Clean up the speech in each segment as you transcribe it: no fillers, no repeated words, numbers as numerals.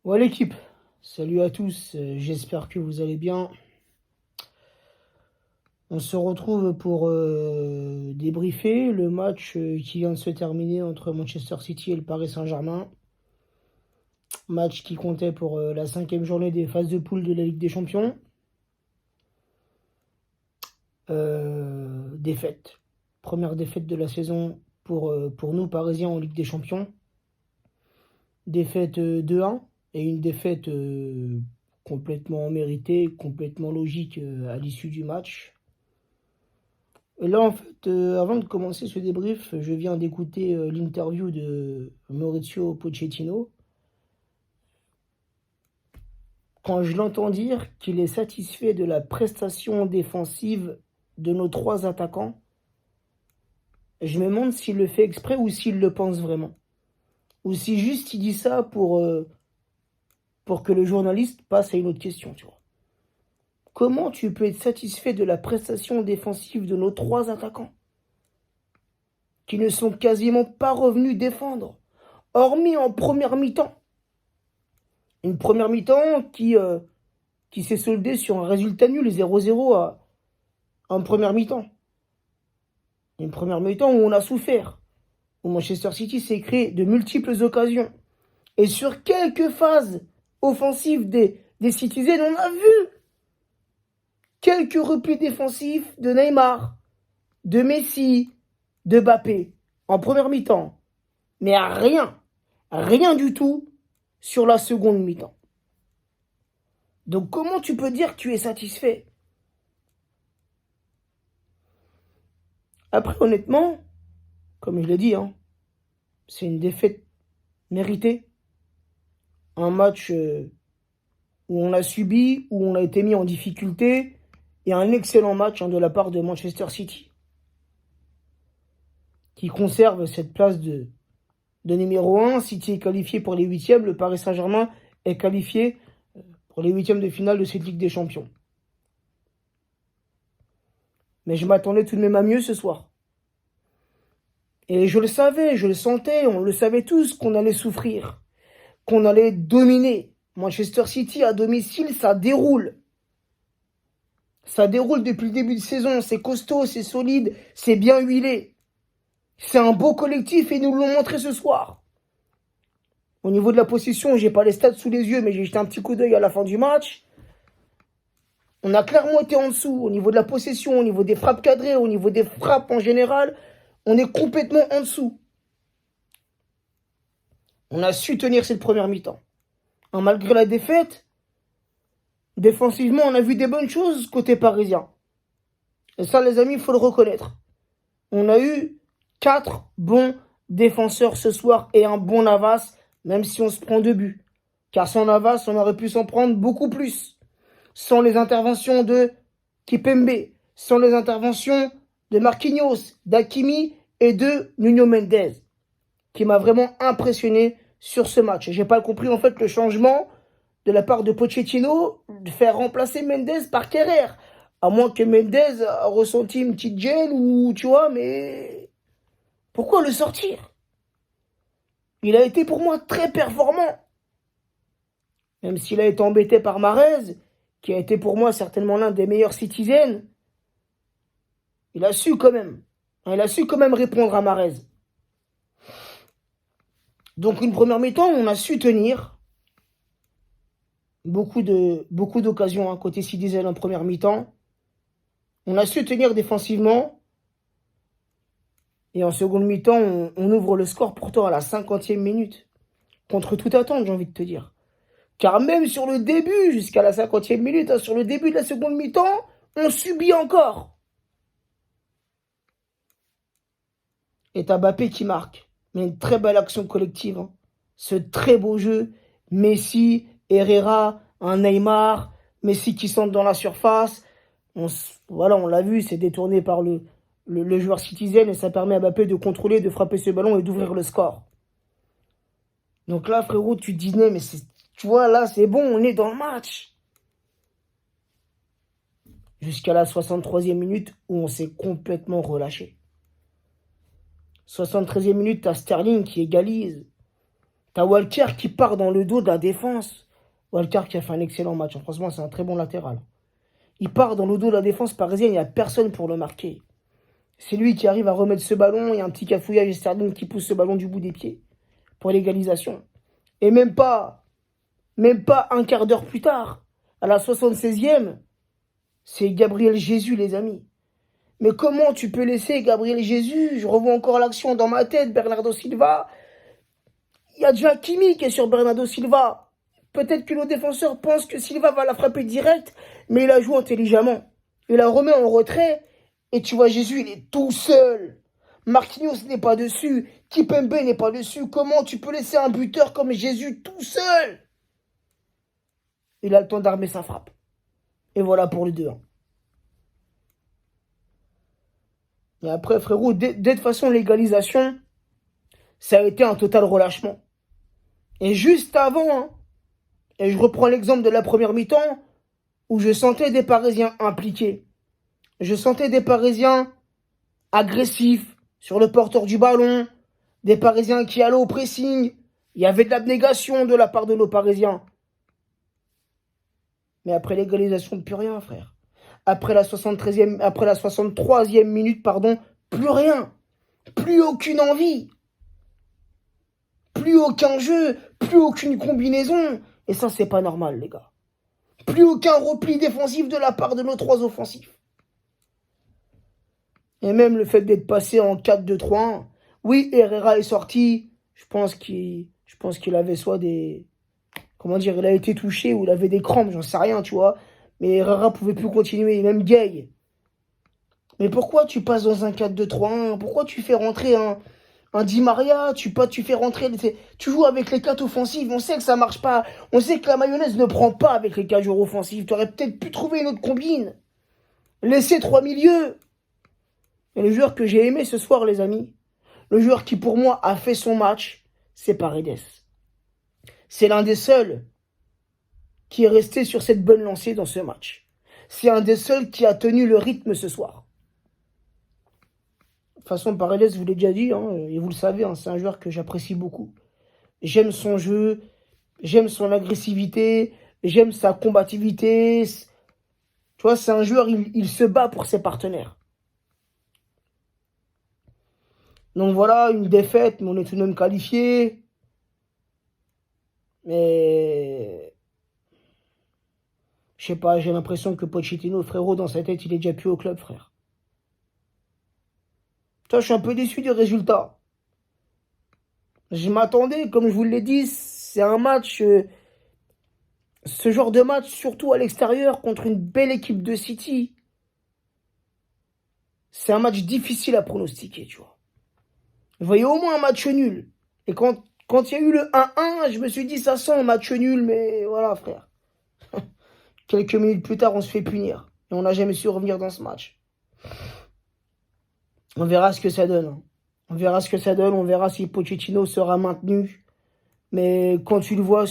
Ouais l'équipe, salut à tous, j'espère que vous allez bien. On se retrouve pour débriefer le match qui vient de se terminer entre Manchester City et le Paris Saint-Germain. Match qui comptait pour la 5e journée des phases de poule de la Ligue des Champions. Défaite. Première défaite de la saison pour nous Parisiens en Ligue des Champions. Défaite 2-1 et une défaite complètement méritée, complètement logique à l'issue du match. Et là, en fait, avant de commencer ce débrief, je viens d'écouter l'interview de Maurizio Pochettino. Quand je l'entends dire qu'il est satisfait de la prestation défensive de nos 3 attaquants, je me demande s'il le fait exprès ou s'il le pense vraiment. Ou si juste il dit ça pour que le journaliste passe à une autre question, tu vois. Comment tu peux être satisfait de la prestation défensive de nos 3 attaquants qui ne sont quasiment pas revenus défendre, hormis en première mi-temps? Une première mi-temps qui s'est soldée sur un résultat nul, 0-0 en première mi-temps. Une première mi-temps où on a souffert, où Manchester City s'est créé de multiples occasions. Et sur quelques phases offensives des Citizens, on a vu quelques replis défensifs de Neymar, de Messi, de Mbappé, en première mi-temps. Mais rien du tout sur la seconde mi-temps. Donc comment tu peux dire que tu es satisfait? Après, honnêtement, comme je l'ai dit, c'est une défaite méritée. Un match où on a subi, où on a été mis en difficulté, et un excellent match de la part de Manchester City, qui conserve cette place de numéro 1. City est qualifié pour les huitièmes, le Paris Saint-Germain est qualifié pour les huitièmes de finale de cette Ligue des Champions. Mais je m'attendais tout de même à mieux ce soir. Et je le savais, je le sentais, on le savait tous qu'on allait souffrir, qu'on allait dominer. Manchester City à domicile, ça déroule. Ça déroule depuis le début de saison, c'est costaud, c'est solide, c'est bien huilé. C'est un beau collectif et ils nous l'ont montré ce soir. Au niveau de la possession, j'ai pas les stats sous les yeux, mais j'ai jeté un petit coup d'œil à la fin du match. On a clairement été en dessous au niveau de la possession, au niveau des frappes cadrées, au niveau des frappes en général. On est complètement en dessous. On a su tenir cette première mi-temps. Malgré la défaite, défensivement, on a vu des bonnes choses côté parisien. Et ça, les amis, il faut le reconnaître. On a eu 4 bons défenseurs ce soir et un bon Navas, même si on se prend 2 buts. Car sans Navas, on aurait pu s'en prendre beaucoup plus. Sans les interventions de Kipembe, sans les interventions de Marquinhos, d'Hakimi et de Nuno Mendes, qui m'a vraiment impressionné sur ce match. J'ai pas compris en fait le changement de la part de Pochettino de faire remplacer Mendes par Kerrer. À moins que Mendes a ressenti une petite gêne ou tu vois, mais pourquoi le sortir? Il a été pour moi très performant. Même s'il a été embêté par Mahrez, qui a été pour moi certainement l'un des meilleurs Citizens, il a su quand même. Il a su quand même répondre à Mahrez. Donc une première mi-temps, on a su tenir. Beaucoup d'occasions côté Citizen en première mi-temps. On a su tenir défensivement. Et en seconde mi-temps, on ouvre le score pourtant à la 50e minute. Contre toute attente, j'ai envie de te dire. Car même sur le début, jusqu'à la 50e minute, sur le début de la seconde mi-temps, on subit encore. Et t'as Mbappé qui marque. Mais une très belle action collective. Ce très beau jeu. Messi, Herrera, un Neymar, Messi qui centre dans la surface. Voilà, on l'a vu, c'est détourné par le joueur Citizen et ça permet à Mbappé de contrôler, de frapper ce ballon et d'ouvrir le score. Donc là, frérot, tu te dis, mais tu vois, là, c'est bon, on est dans le match. Jusqu'à la 63e minute où on s'est complètement relâché. 73e minute, t'as Sterling qui égalise. T'as Walker qui part dans le dos de la défense. Walker qui a fait un excellent match. Franchement, c'est un très bon latéral. Il part dans le dos de la défense parisienne, il n'y a personne pour le marquer. C'est lui qui arrive à remettre ce ballon. Il y a un petit cafouillage et Sterling qui pousse ce ballon du bout des pieds pour l'égalisation. Et même pas un quart d'heure plus tard, à la 76e, c'est Gabriel Jesus, les amis. Mais comment tu peux laisser Gabriel Jesus? Je revois encore l'action dans ma tête, Bernardo Silva. Il y a déjà Kimi qui est sur Bernardo Silva. Peut-être que nos défenseurs pensent que Silva va la frapper direct, mais il la joue intelligemment. Il la remet en retrait, et tu vois Jésus, il est tout seul. Marquinhos n'est pas dessus, Kipembe n'est pas dessus. Comment tu peux laisser un buteur comme Jésus tout seul? Il a le temps d'armer sa frappe. Et voilà pour le 2-1. Et après, frérot, dès de façon l'égalisation, ça a été un total relâchement. Et juste avant, hein, et je reprends l'exemple de la première mi-temps, où je sentais des Parisiens impliqués. Je sentais des Parisiens agressifs sur le porteur du ballon, des Parisiens qui allaient au pressing. Il y avait de l'abnégation de la part de nos Parisiens. Mais après l'égalisation, plus rien, frère. Après la 63e minute, pardon, plus rien. Plus aucune envie. Plus aucun jeu, plus aucune combinaison. Et ça, c'est pas normal, les gars. Plus aucun repli défensif de la part de nos trois offensifs. Et même le fait d'être passé en 4-2-3-1. Oui, Herrera est sorti. Je pense qu'il avait soit des... Comment dire, il a été touché ou il avait des crampes, j'en sais rien, tu vois. Mais Herrera pouvait plus continuer, même Gay. Mais pourquoi tu passes dans un 4-2-3-1? Pourquoi tu fais rentrer un Di Maria? Tu fais rentrer... Tu joues avec les 4 offensifs, on sait que ça marche pas. On sait que la mayonnaise ne prend pas avec les 4 joueurs offensifs. Tu aurais peut-être pu trouver une autre combine. Laisser 3 milieux. Et le joueur que j'ai aimé ce soir, les amis, le joueur qui pour moi a fait son match, c'est Paredes. C'est l'un des seuls qui est resté sur cette bonne lancée dans ce match. C'est un des seuls qui a tenu le rythme ce soir. De toute façon, Paredes, je vous l'ai déjà dit, hein, et vous le savez, hein, c'est un joueur que j'apprécie beaucoup. J'aime son jeu, j'aime son agressivité, j'aime sa combativité. Tu vois, c'est un joueur, il se bat pour ses partenaires. Donc voilà, une défaite, mais on est tout de même qualifié. Mais je sais pas, j'ai l'impression que Pochettino, frérot, dans sa tête, il est déjà plus au club, frère. Toi, je suis un peu déçu du résultat. Je m'attendais, comme je vous l'ai dit, c'est un match, ce genre de match, surtout à l'extérieur, contre une belle équipe de City. C'est un match difficile à pronostiquer, tu vois. Vous voyez au moins un match nul. Et quand il y a eu le 1-1, je me suis dit, ça sent un match nul, mais voilà, frère. Quelques minutes plus tard, on se fait punir. Et on n'a jamais su revenir dans ce match. On verra ce que ça donne. Hein. On verra ce que ça donne. On verra si Pochettino sera maintenu. Mais quand tu le vois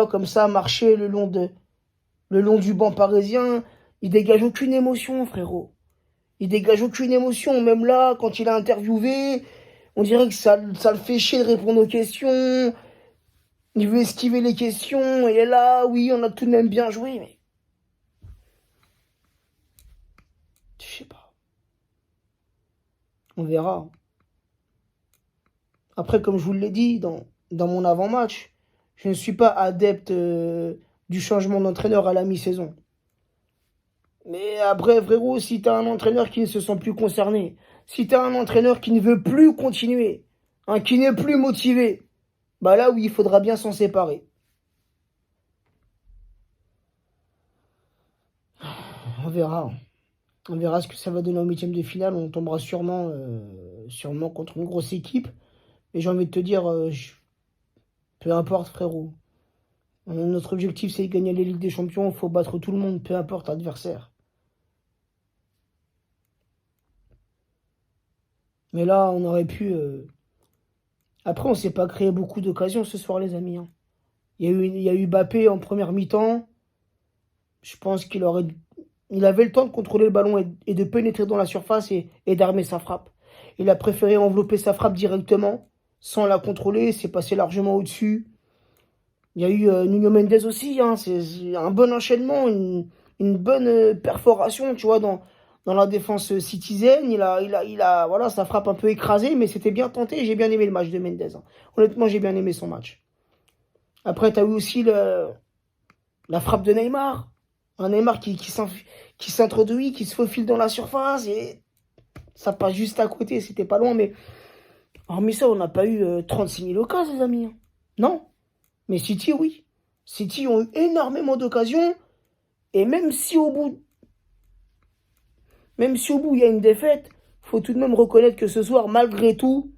comme ça marcher le long du banc parisien, il dégage aucune émotion, frérot. Il dégage aucune émotion. Même là, quand il a interviewé, on dirait que ça le fait chier de répondre aux questions. Il veut esquiver les questions. Il est là, oui, on a tout de même bien joué, mais... Je sais pas. On verra. Après, comme je vous l'ai dit dans mon avant-match, je ne suis pas adepte du changement d'entraîneur à la mi-saison. Mais après, frérot, si t'as un entraîneur qui ne se sent plus concerné, si t'as un entraîneur qui ne veut plus continuer, hein, qui n'est plus motivé, bah là, oui, il faudra bien s'en séparer. On verra. On verra ce que ça va donner au 8e de finale. On tombera sûrement contre une grosse équipe. Mais j'ai envie de te dire, peu importe, frérot. Notre objectif, c'est de gagner les Ligues des Champions. Il faut battre tout le monde, peu importe l'adversaire. Mais là, on aurait pu... Après, on ne s'est pas créé beaucoup d'occasions ce soir, les amis. Hein. Il y a eu Mbappé en première mi-temps. Je pense il avait le temps de contrôler le ballon et de pénétrer dans la surface et d'armer sa frappe. Il a préféré envelopper sa frappe directement sans la contrôler, c'est passé largement au-dessus. Il y a eu Nuno Mendes aussi, hein, c'est un bon enchaînement, une bonne perforation, tu vois, dans la défense citizen. Voilà, sa frappe un peu écrasée, mais c'était bien tenté. J'ai bien aimé le match de Mendes, hein. Honnêtement, j'ai bien aimé son match. Après, tu as eu aussi la frappe de Neymar. Un Neymar qui s'introduit, qui se faufile dans la surface et ça passe juste à côté. C'était pas loin, mais hormis ça, on n'a pas eu 36 000 occasions, les amis, hein. Non. Mais City, oui. City ont eu énormément d'occasions. Et même si au bout il y a une défaite, faut tout de même reconnaître que ce soir, malgré tout,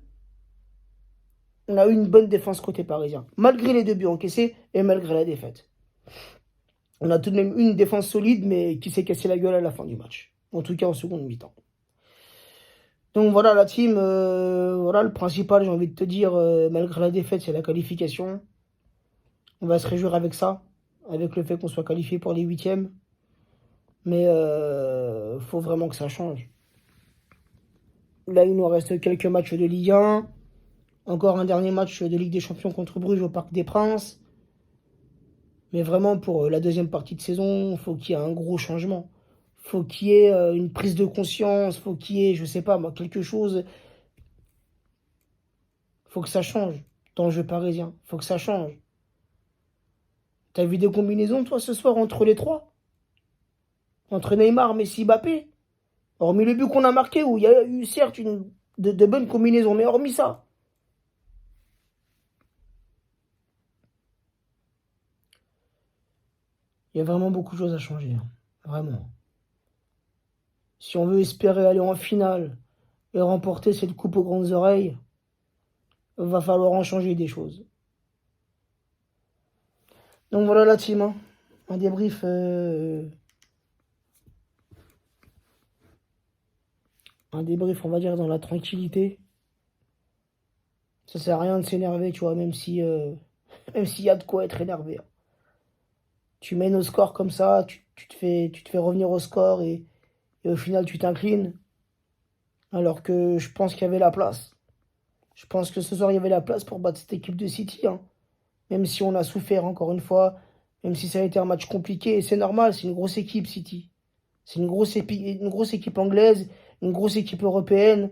on a eu une bonne défense côté parisien. Malgré les 2 buts encaissés et malgré la défaite. On a tout de même eu une défense solide, mais qui s'est cassé la gueule à la fin du match. En tout cas, en seconde mi-temps. Donc voilà la team. Voilà le principal, j'ai envie de te dire, malgré la défaite, c'est la qualification. On va se réjouir avec ça, avec le fait qu'on soit qualifié pour les 8e. Mais faut vraiment que ça change. Là, il nous reste quelques matchs de Ligue 1. Encore un dernier match de Ligue des Champions contre Bruges au Parc des Princes. Mais vraiment, pour la deuxième partie de saison, il faut qu'il y ait un gros changement. Faut qu'il y ait une prise de conscience. Faut qu'il y ait, je sais pas moi, quelque chose. Faut que ça change dans le jeu parisien. Faut que ça change. T'as vu des combinaisons, toi, ce soir, entre les trois? Entre Neymar, Messi, Mbappé? Hormis le but qu'on a marqué, où il y a eu certes de bonnes combinaisons, mais hormis ça. Il y a vraiment beaucoup de choses à changer, hein. Vraiment. Si on veut espérer aller en finale et remporter cette coupe aux grandes oreilles, va falloir en changer des choses. Donc voilà la team, hein. Un débrief, on va dire, dans la tranquillité. Ça sert à rien de s'énerver, tu vois, même si, même s'il y a de quoi être énervé, hein. Tu mènes au score comme ça, tu te fais revenir au score et au final tu t'inclines. Alors que je pense qu'il y avait la place. Je pense que ce soir il y avait la place pour battre cette équipe de City, hein. Même si on a souffert encore une fois, même si ça a été un match compliqué, et c'est normal, c'est une grosse équipe City. C'est une grosse équipe anglaise, une grosse équipe européenne,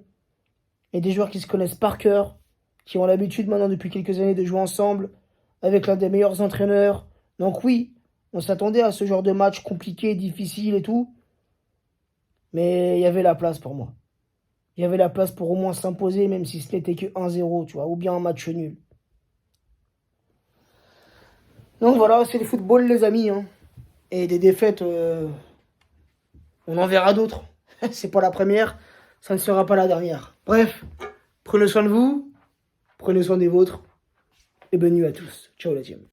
et des joueurs qui se connaissent par cœur, qui ont l'habitude maintenant depuis quelques années de jouer ensemble, avec l'un des meilleurs entraîneurs. Donc oui, on s'attendait à ce genre de match compliqué, difficile et tout, mais il y avait la place pour moi. Il y avait la place pour au moins s'imposer, même si ce n'était que 1-0, tu vois, ou bien un match nul. Donc voilà, c'est le football, les amis, hein. Et des défaites, on en verra d'autres. C'est pas la première, ça ne sera pas la dernière. Bref, prenez soin de vous, prenez soin des vôtres, et bonne nuit à tous. Ciao la team.